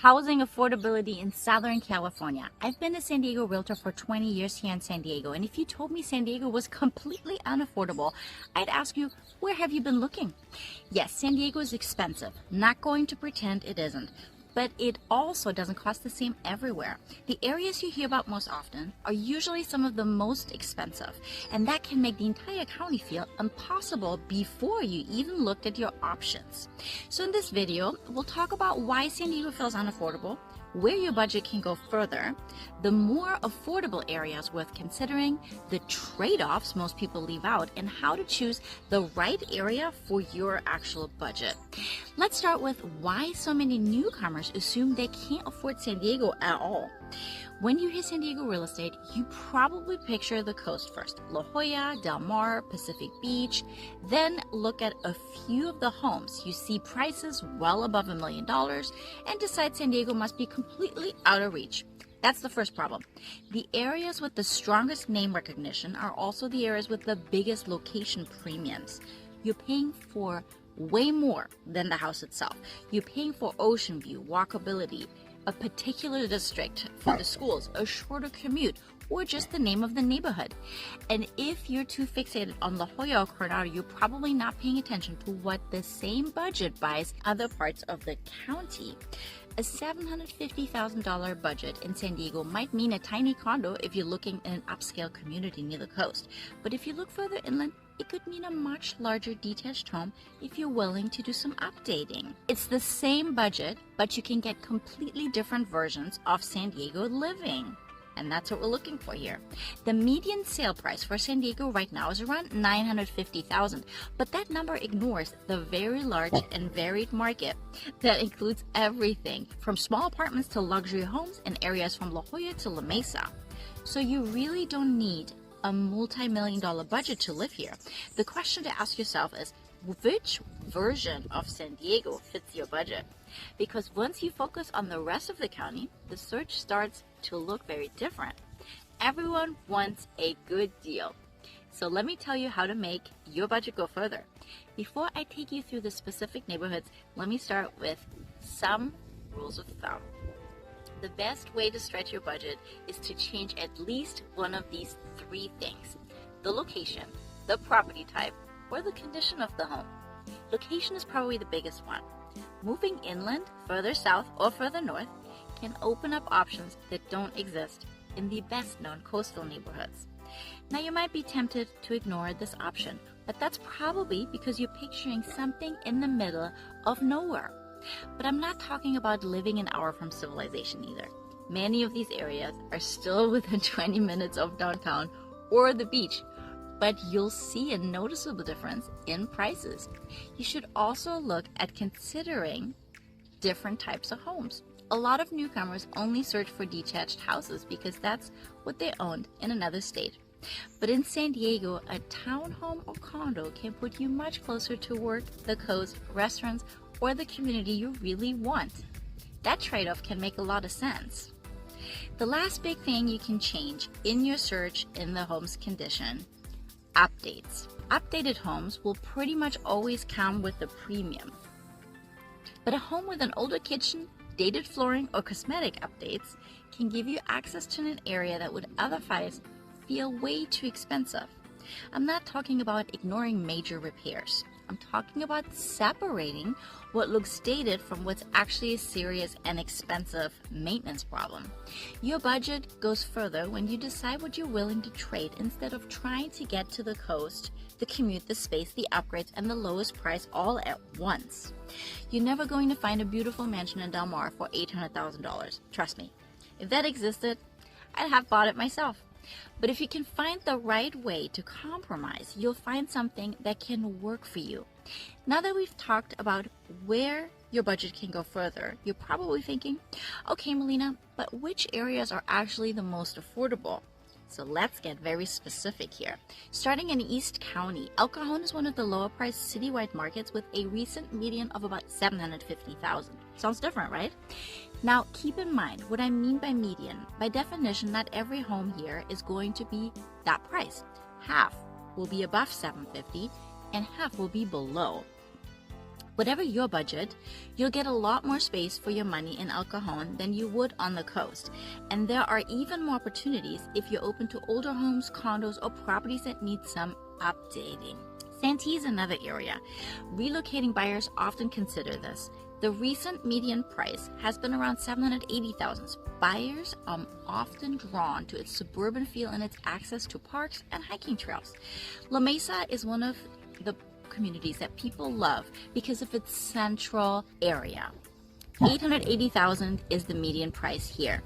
Housing affordability in Southern California. I've been a San Diego realtor for 20 years here in San Diego, and if you told me San Diego was completely unaffordable, I'd ask you, where have you been looking? Yes, San Diego is expensive. Not going to pretend it isn't. But it also doesn't cost the same everywhere. The areas you hear about most often are usually some of the most expensive, and that can make the entire county feel impossible before you even looked at your options. So in this video, we'll talk about why San Diego feels unaffordable, where your budget can go further, the more affordable areas worth considering, the trade-offs most people leave out, and how to choose the right area for your actual budget. Let's start with why so many newcomers assume they can't afford San Diego at all. When you hear San Diego real estate, you probably picture the coast first. La Jolla, Del Mar, Pacific Beach. Then look at a few of the homes. You see prices well above $1 million and decide San Diego must be completely out of reach. That's the first problem. The areas with the strongest name recognition are also the areas with the biggest location premiums. You're paying for way more than the house itself. You're paying for ocean view, walkability, a particular district for the schools, a shorter commute, or just the name of the neighborhood. And if you're too fixated on La Jolla or Coronado, you're probably not paying attention to what the same budget buys other parts of the county. A $750,000 budget in San Diego might mean a tiny condo if you're looking in an upscale community near the coast. But if you look further inland, it could mean a much larger detached home if you're willing to do some updating. It's the same budget, but you can get completely different versions of San Diego living. And that's what we're looking for here. The median sale price for San Diego right now is around $950,000, but that number ignores the very large and varied market that includes everything from small apartments to luxury homes in areas from La Jolla to La Mesa. So you really don't need a multi-million-dollar budget to live here. The question to ask yourself is, which version of San Diego fits your budget? Because once you focus on the rest of the county, the search starts to look very different. Everyone wants a good deal. So let me tell you how to make your budget go further. Before I take you through the specific neighborhoods, let me start with some rules of thumb. The best way to stretch your budget is to change at least one of these three things: the location, the property type, or the condition of the home. Location is probably the biggest one. Moving inland, further south, or further north can open up options that don't exist in the best-known coastal neighborhoods. Now, you might be tempted to ignore this option, but that's probably because you're picturing something in the middle of nowhere. But I'm not talking about living an hour from civilization either. Many of these areas are still within 20 minutes of downtown or the beach, but you'll see a noticeable difference in prices. You should also look at considering different types of homes. A lot of newcomers only search for detached houses because that's what they owned in another state. But in San Diego, a townhome or condo can put you much closer to work, the coast, restaurants, or the community you really want. That trade-off can make a lot of sense. The last big thing you can change in your search in the home's condition: updates. Updated homes will pretty much always come with a premium. But a home with an older kitchen, dated flooring, or cosmetic updates can give you access to an area that would otherwise feel way too expensive. I'm not talking about ignoring major repairs. I'm talking about separating what looks dated from what's actually a serious and expensive maintenance problem. Your budget goes further when you decide what you're willing to trade instead of trying to get to the coast, the commute, the space, the upgrades, and the lowest price all at once. You're never going to find a beautiful mansion in Del Mar for $800,000. Trust me. If that existed, I'd have bought it myself. But if you can find the right way to compromise, you'll find something that can work for you. Now that we've talked about where your budget can go further, you're probably thinking, okay, Melina, but which areas are actually the most affordable? So let's get very specific here. Starting in East County, El Cajon is one of the lower priced citywide markets with a recent median of about $750,000. Sounds different, right? Now, keep in mind what I mean by median. By definition, not every home here is going to be that price. Half will be above $750,000 and half will be below. Whatever your budget, you'll get a lot more space for your money in El Cajon than you would on the coast. And there are even more opportunities if you're open to older homes, condos, or properties that need some updating. Santee is another area. Relocating buyers often consider this. The recent median price has been around $780,000. Buyers are often drawn to its suburban feel and its access to parks and hiking trails. La Mesa is one of the communities that people love because of its central area. $880,000 is the median price here.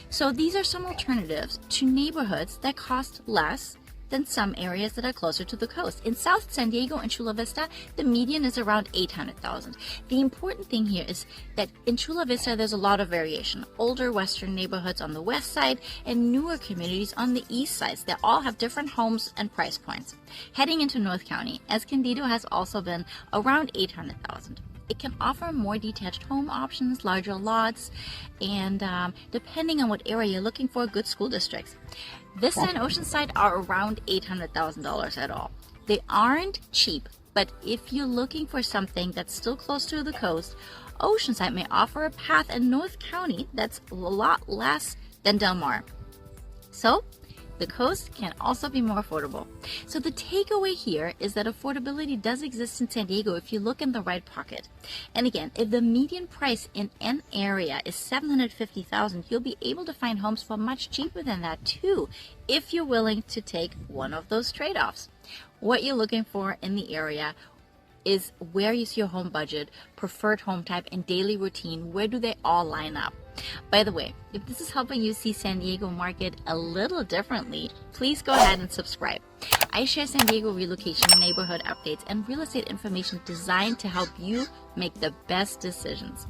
So these are some alternatives to neighborhoods that cost less than some areas that are closer to the coast. In South San Diego and Chula Vista, the median is around $800,000. The important thing here is that in Chula Vista, there's a lot of variation. Older Western neighborhoods on the west side and newer communities on the east side that all have different homes and price points. Heading into North County, Escondido has also been around $800,000. It can offer more detached home options, larger lots, and depending on what area you're looking for, good school districts. Vista and Oceanside are around $800,000 at all. They aren't cheap, but if you're looking for something that's still close to the coast, Oceanside may offer a path in North County that's a lot less than Del Mar. So, the coast can also be more affordable. So the takeaway here is that affordability does exist in San Diego if you look in the right pocket. And again, if the median price in an area is $750,000, you'll be able to find homes for much cheaper than that too, if you're willing to take one of those trade-offs. What you're looking for in the area is where is your home budget, preferred home type, and daily routine. Where do they all line up? By the way, if this is helping you see San Diego market a little differently, please go ahead and subscribe. I share San Diego relocation, neighborhood updates, and real estate information designed to help you make the best decisions.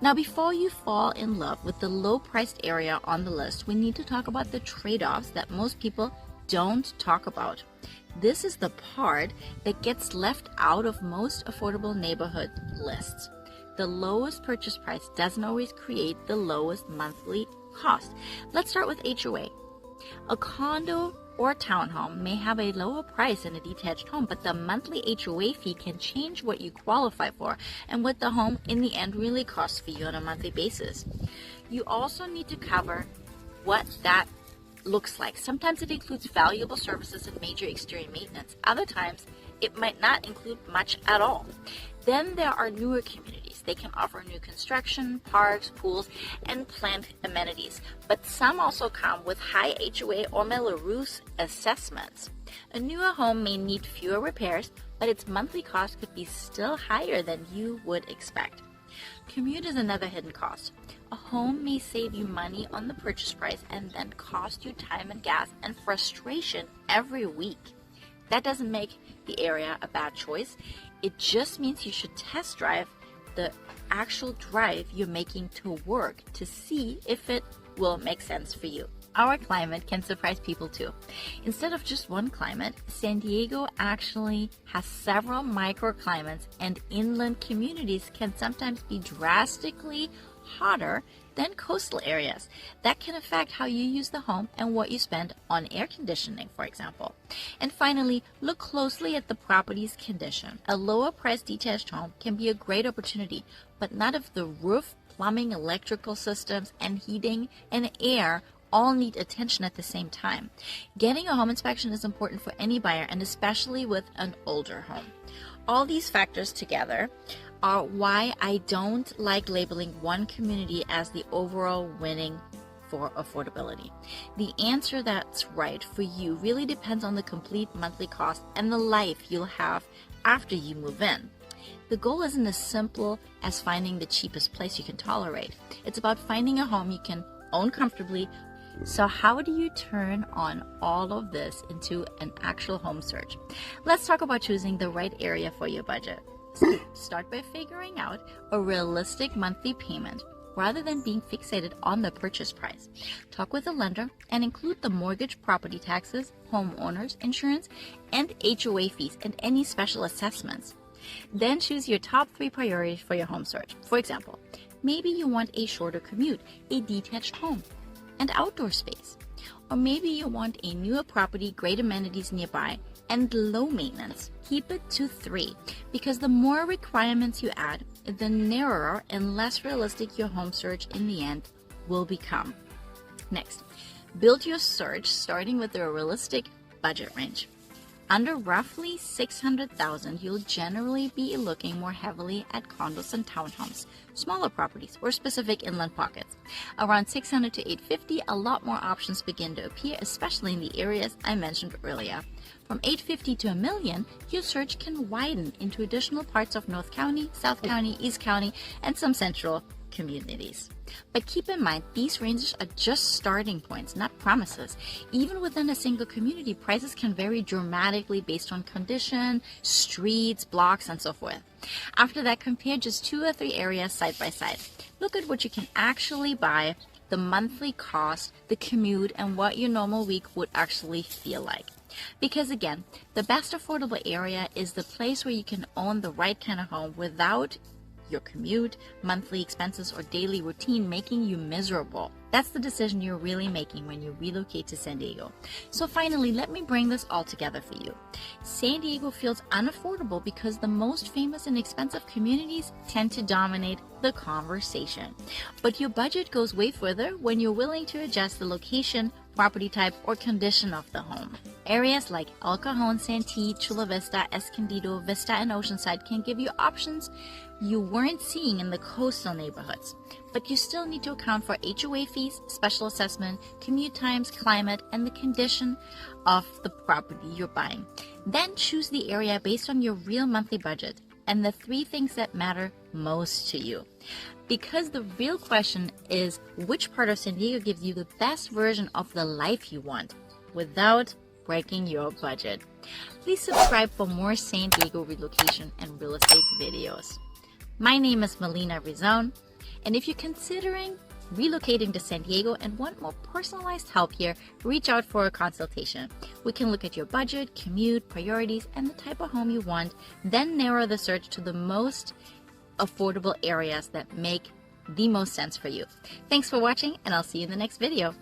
Now, before you fall in love with the low-priced area on the list, we need to talk about the trade-offs that most people don't talk about. This is the part that gets left out of most affordable neighborhood lists. The lowest purchase price doesn't always create the lowest monthly cost. Let's start with HOA. A condo or townhome may have a lower price than a detached home, but the monthly HOA fee can change what you qualify for and what the home in the end really costs for you on a monthly basis. You also need to cover what that looks like. Sometimes it includes valuable services and major exterior maintenance. Other times it might not include much at all. Then there are newer communities. They can offer new construction, parks, pools, and plant amenities. But some also come with high HOA or Melrose assessments. A newer home may need fewer repairs, but its monthly cost could be still higher than you would expect. Commute is another hidden cost. A home may save you money on the purchase price and then cost you time and gas and frustration every week. That doesn't make the area a bad choice. It just means you should test drive the actual drive you're making to work to see if it will make sense for you. Our climate can surprise people too. Instead of just one climate, San Diego actually has several microclimates, and inland communities can sometimes be drastically hotter than coastal areas. That can affect how you use the home and what you spend on air conditioning, for example. And finally, look closely at the property's condition. A lower priced detached home can be a great opportunity, but not if the roof, plumbing, electrical systems, and heating and air all need attention at the same time. Getting a home inspection is important for any buyer, and especially with an older home. All these factors together are why I don't like labeling one community as the overall winning for affordability. The answer that's right for you really depends on the complete monthly cost and the life you'll have after you move in. The goal isn't as simple as finding the cheapest place you can tolerate. It's about finding a home you can own comfortably. So how do you turn on all of this into an actual home search? Let's talk about choosing the right area for your budget. So start by figuring out a realistic monthly payment rather than being fixated on the purchase price. Talk with a lender and include the mortgage, property taxes, homeowners insurance, and HOA fees and any special assessments. Then choose your top 3 priorities for your home search. For example, maybe you want a shorter commute, a detached home, and outdoor space. Or maybe you want a newer property, great amenities nearby, and low maintenance. Keep it to 3 because the more requirements you add, the narrower and less realistic your home search in the end will become. Next, build your search starting with a realistic budget range. Under roughly $600,000, you'll generally be looking more heavily at condos and townhomes, smaller properties, or specific inland pockets. Around $600,000 to $850,000, a lot more options begin to appear, especially in the areas I mentioned earlier. From $850,000 to $1 million, your search can widen into additional parts of North County, South County, East County, and some central communities. But keep in mind, these ranges are just starting points, not promises. Even within a single community, prices can vary dramatically based on condition, streets, blocks, and so forth. After that, compare just 2 or 3 areas side by side. Look at what you can actually buy, the monthly cost, the commute, and what your normal week would actually feel like. Because again, the best affordable area is the place where you can own the right kind of home without your commute, monthly expenses, or daily routine making you miserable. That's the decision you're really making when you relocate to San Diego. So finally, let me bring this all together for you. San Diego feels unaffordable because the most famous and expensive communities tend to dominate the conversation. But your budget goes way further when you're willing to adjust the location, property type, or condition of the home. Areas like El Cajon, Santee, Chula Vista, Escondido, Vista, and Oceanside can give you options you weren't seeing in the coastal neighborhoods. But you still need to account for HOA fees, special assessment, commute times, climate, and the condition of the property you're buying. Then choose the area based on your real monthly budget and the 3 things that matter most to you. Because the real question is which part of San Diego gives you the best version of the life you want without breaking your budget. Please subscribe for more San Diego relocation and real estate videos. My name is Melina Rizon, and if you're considering relocating to San Diego and want more personalized help here, reach out for a consultation. We can look at your budget, commute, priorities, and the type of home you want, then narrow the search to the most affordable areas that make the most sense for you. Thanks for watching, and I'll see you in the next video.